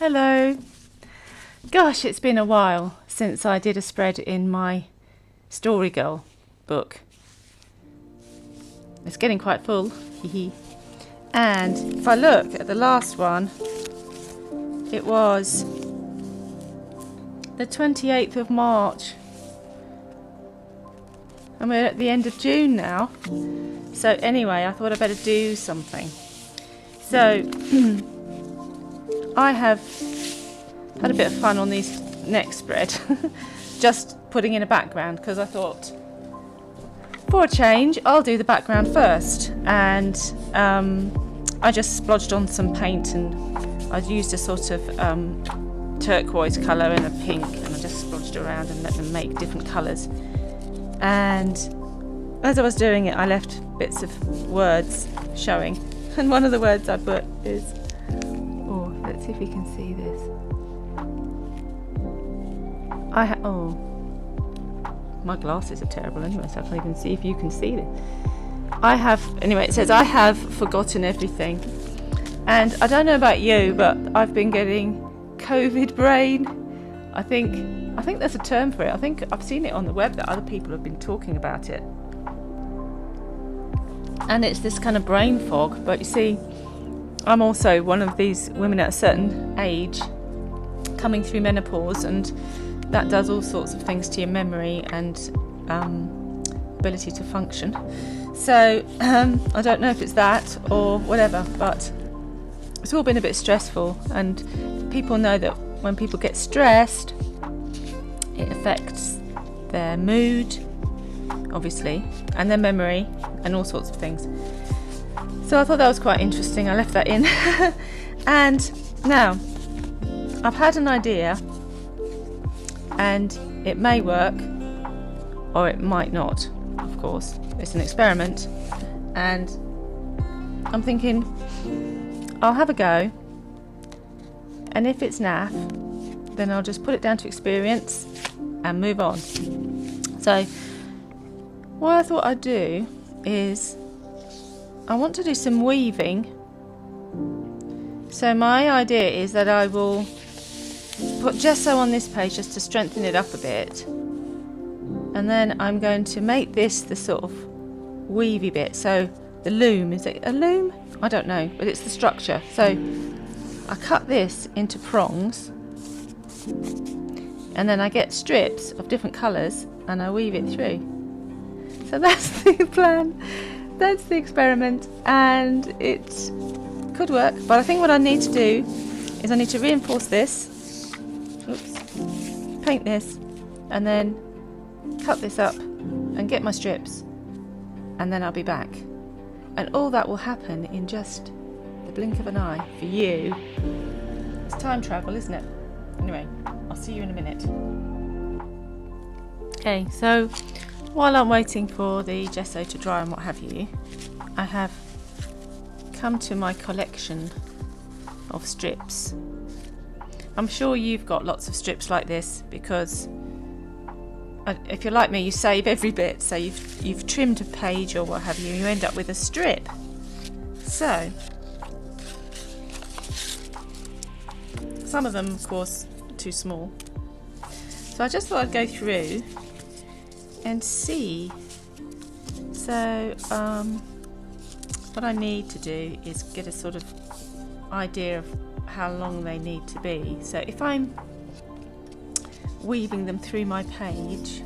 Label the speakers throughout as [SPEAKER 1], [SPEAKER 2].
[SPEAKER 1] Hello. Gosh, it's been a while since I did a spread in my Story Girl book. It's getting quite full, and if I look at the last one, it was the 28th of March and we're at the end of June now. So anyway, I thought I'd better do something. So I have had a bit of fun on these next spread, just putting in a background, because I thought, for a change, I'll do the background first. And I just splodged on some paint, and I'd used a sort of turquoise colour and a pink, and I just splodged around and let them make different colours. And as I was doing it, I left bits of words showing, and one of the words I put is, oh, let's see if you can see this. My glasses are terrible anyway, so I can't even see if you can see this. It says, I have forgotten everything. And I don't know about you, but I've been getting COVID brain. I think there's a term for it. I think I've seen it on the web that other people have been talking about it. And it's this kind of brain fog. But you see, I'm also one of these women at a certain age coming through menopause, and that does all sorts of things to your memory and ability to function. So I don't know if it's that or whatever, but it's all been a bit stressful, and people know that when people get stressed, it affects their mood, obviously, and their memory and all sorts of things. So I thought that was quite interesting. I left that in. And now I've had an idea, and it may work or it might not. Of course, it's an experiment, and I'm thinking I'll have a go, and if it's naff, then I'll just put it down to experience and move on. So what I thought I'd do is I want to do some weaving. So my idea is that I will put gesso on this page just to strengthen it up a bit, and then I'm going to make this the sort of weavy bit. So the loom, is it a loom? I don't know, but it's the structure. So I cut this into prongs, and then I get strips of different colours and I weave it through. So that's the plan, that's the experiment, and it could work. But I think what I need to do is I need to reinforce this, paint this, and then cut this up and get my strips, and then I'll be back. And all that will happen in just the blink of an eye for you. It's time travel, isn't it? Anyway, I'll see you in a minute. Okay, so while I'm waiting for the gesso to dry and what have you, I have come to my collection of strips. I'm sure you've got lots of strips like this, because if you're like me, you save every bit. So you've trimmed a page or what have you, and you end up with a strip. So some of them, of course, are too small. So I just thought I'd go through and see. So what I need to do is get a sort of idea of how long they need to be. So if I'm weaving them through my page,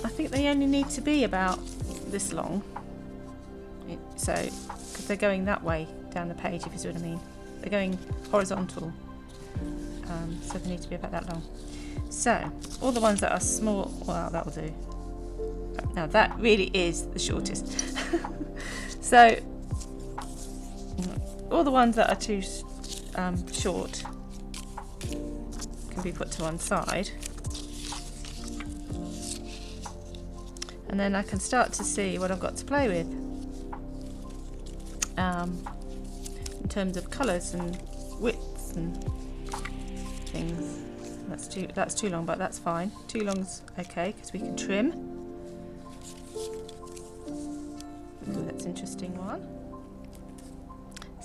[SPEAKER 1] I think they only need to be about this long. So, because they're going that way down the page, if you see what I mean. They're going horizontal, so they need to be about that long. So, all the ones that are small, well, that'll do. Now that really is the shortest. So, all the ones that are too short can be put to one side, and then I can start to see what I've got to play with in terms of colours and widths and things. That's too long, but that's fine. Too long's okay, because we can trim. Ooh, that's an interesting one.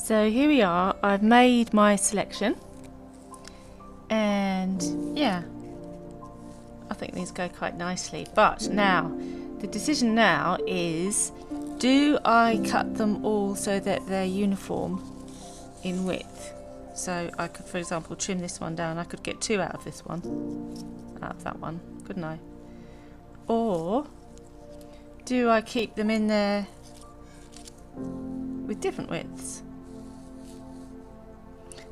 [SPEAKER 1] So here we are. I've made my selection. And yeah, I think these go quite nicely. But now, the decision now is, do I cut them all so that they're uniform in width? So I could, for example, trim this one down. I could get 2 out of this one, out of that one, couldn't I? Or do I keep them in there with different widths?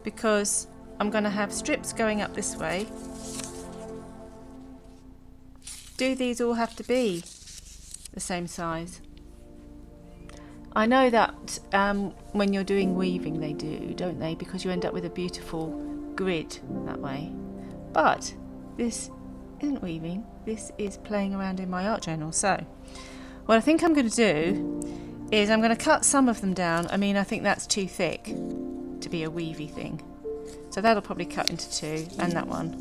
[SPEAKER 1] Because I'm going to have strips going up this way. Do these all have to be the same size? I know that when you're doing weaving they do, don't they? Because you end up with a beautiful grid that way. But this isn't weaving, this is playing around in my art journal. So what I think I'm going to do is I'm going to cut some of them down. I mean, I think that's too thick to be a weavy thing. So that'll probably cut into 2, and that one,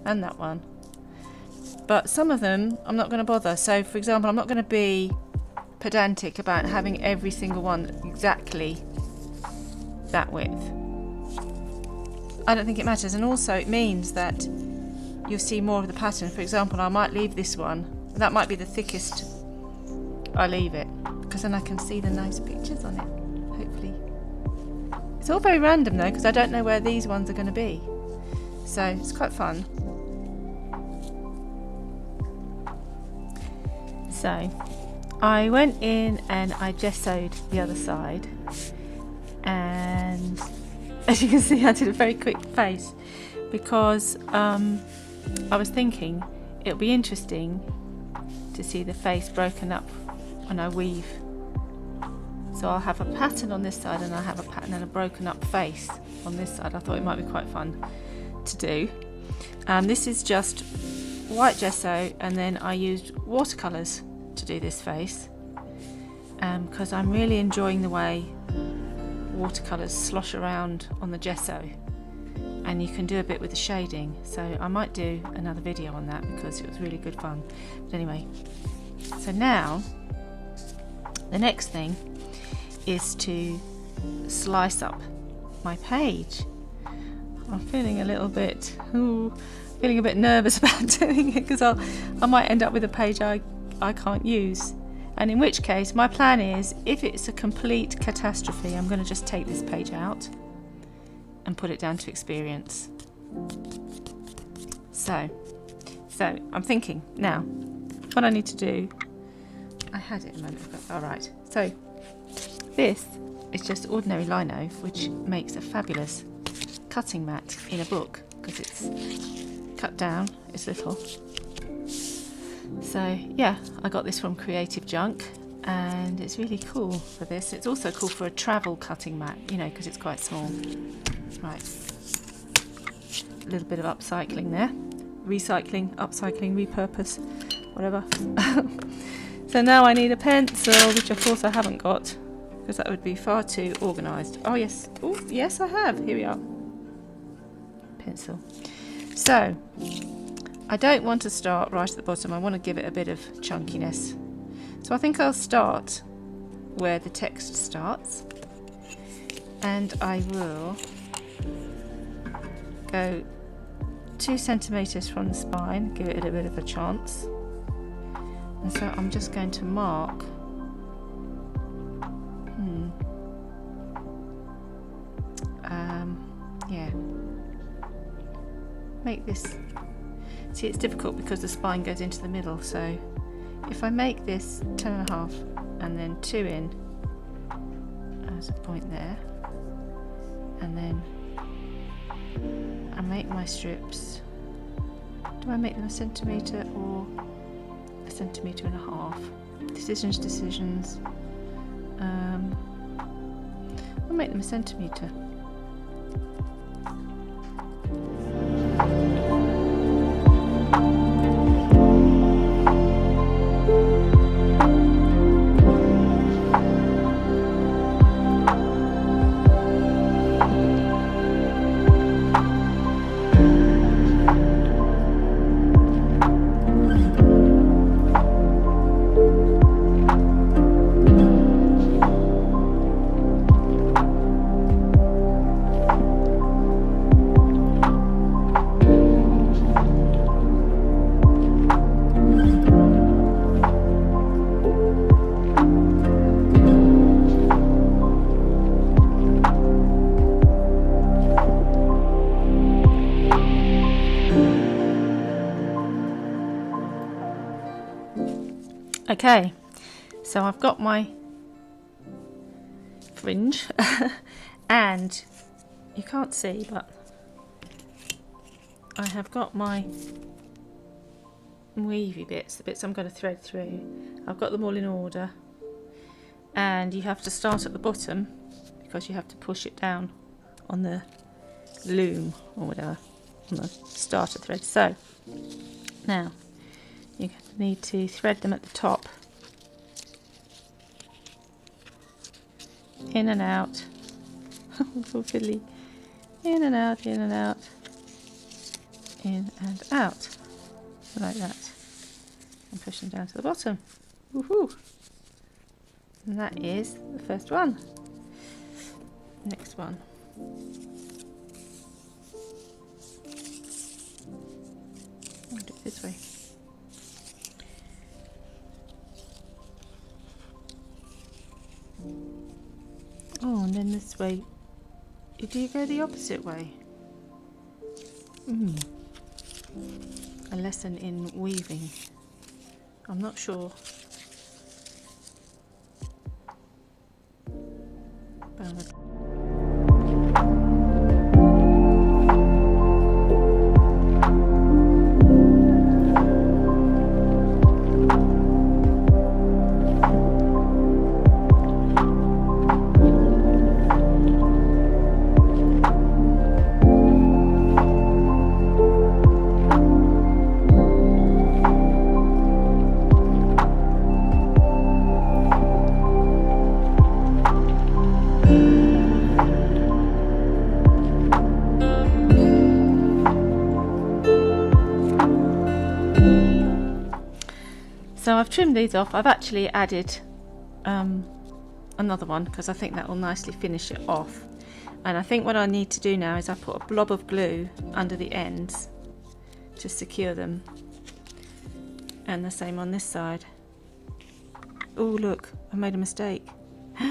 [SPEAKER 1] and that one. But some of them I'm not going to bother. So for example, I'm not going to be pedantic about having every single one exactly that width. I don't think it matters, and also it means that you'll see more of the pattern. For example, I might leave this one, that might be the thickest. I leave it because then I can see the nice pictures on it, hopefully. It's all very random though, because I don't know where these ones are going to be, so it's quite fun. So I went in and I gessoed the other side, and as you can see I did a very quick face because I was thinking it would be interesting to see the face broken up when I weave. So I'll have a pattern on this side and I'll have a pattern and a broken up face on this side. I thought it might be quite fun to do. This is just white gesso, and then I used watercolours to do this face because I'm really enjoying the way watercolours slosh around on the gesso, and you can do a bit with the shading. So I might do another video on that because it was really good fun. But anyway, so now the next thing is to slice up my page. I'm feeling a little bit nervous about doing it because I might end up with a page I can't use, and in which case my plan is, if it's a complete catastrophe, I'm going to just take this page out and put it down to experience. So I'm thinking now what I need to do. I had it a moment ago. Alright, so this is just ordinary lino, which makes a fabulous cutting mat in a book because it's cut down, it's little. So yeah, I got this from Creative Junk and it's really cool for this. It's also cool for a travel cutting mat, you know, because it's quite small. Right, a little bit of upcycling there. Recycling, upcycling, repurpose, whatever. So now I need a pencil, which of course I haven't got because that would be far too organised. Oh yes, oh yes I have, here we are. Pencil. So I don't want to start right at the bottom, I want to give it a bit of chunkiness. So I think I'll start where the text starts, and I will go 2 centimetres from the spine, give it a bit of a chance. And so I'm just going to mark yeah, make this. See, it's difficult because the spine goes into the middle, so if I make this 10.5 and then 2 in as a point there, and then I make my strips. Do I make them 1 centimetre or 1.5 centimetres? Decisions. I'll make them 1 centimetre. Okay, so I've got my fringe and you can't see, but I have got my weavy bits, the bits I'm going to thread through. I've got them all in order, and you have to start at the bottom because you have to push it down on the loom or whatever, on the starter thread. So now you need to thread them at the top, in and out. So fiddly. In and out, in and out, in and out, like that, and push them down to the bottom. Woohoo! And that is the first one. Next one. I'll do it this way. Oh, and then this way. Do you go the opposite way? A lesson in weaving. I'm not sure. So I've trimmed these off. I've actually added another one because I think that will nicely finish it off. And I think what I need to do now is I put a blob of glue under the ends to secure them. And the same on this side. Oh look, I made a mistake. Go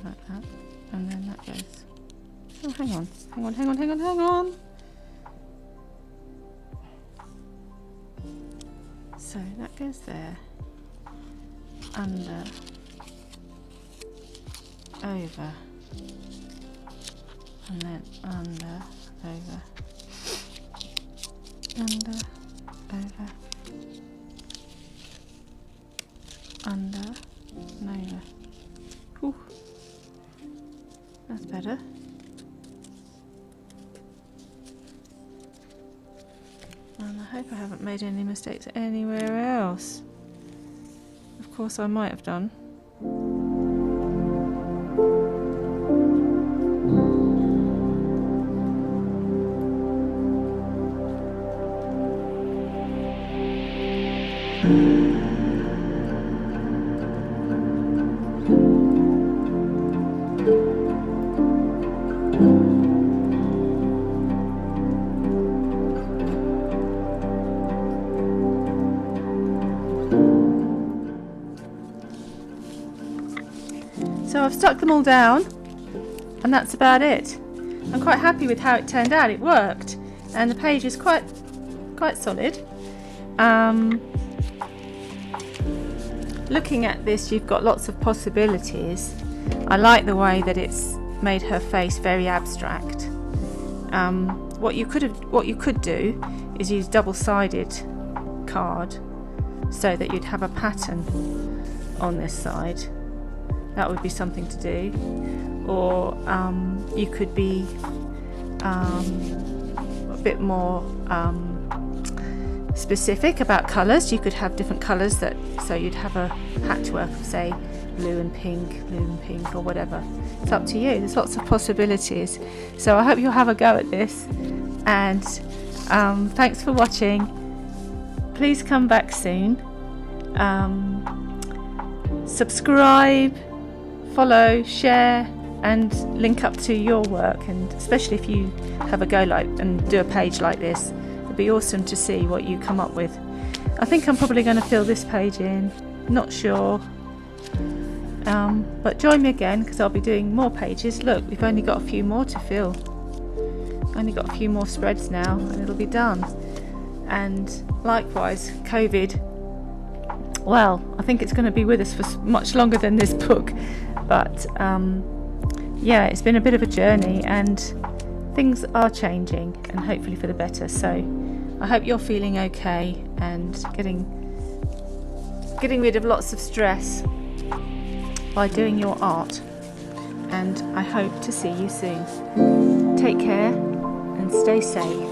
[SPEAKER 1] like that. And then that goes. Oh, hang on. So that goes there, under, over, and then under, over, under, over, under, and over. Whew. That's better. And I hope I haven't made any mistakes anywhere else. Of course I might have done. So I've stuck them all down, and that's about it. I'm quite happy with how it turned out. It worked, and the page is quite solid. Looking at this, you've got lots of possibilities. I like the way that it's made her face very abstract. What you could do is use double-sided card so that you'd have a pattern on this side. That would be something to do. Or you could be a bit more specific about colours. You could have different colours, so you'd have a patchwork of, say, blue and pink, or whatever. It's up to you. There's lots of possibilities. So I hope you'll have a go at this, and thanks for watching. Please come back soon. Subscribe, follow, share, and link up to your work, and especially if you have a go and do a page like this, it'd be awesome to see what you come up with. I think I'm probably going to fill this page in, not sure. But join me again, because I'll be doing more pages. Look, we've only got a few more to fill. Only got a few more spreads now and it'll be done. And likewise, COVID, well, I think it's going to be with us for much longer than this book. But yeah, it's been a bit of a journey, and things are changing, and hopefully for the better. So I hope you're feeling okay and getting rid of lots of stress by doing your art. And I hope to see you soon. Take care and stay safe.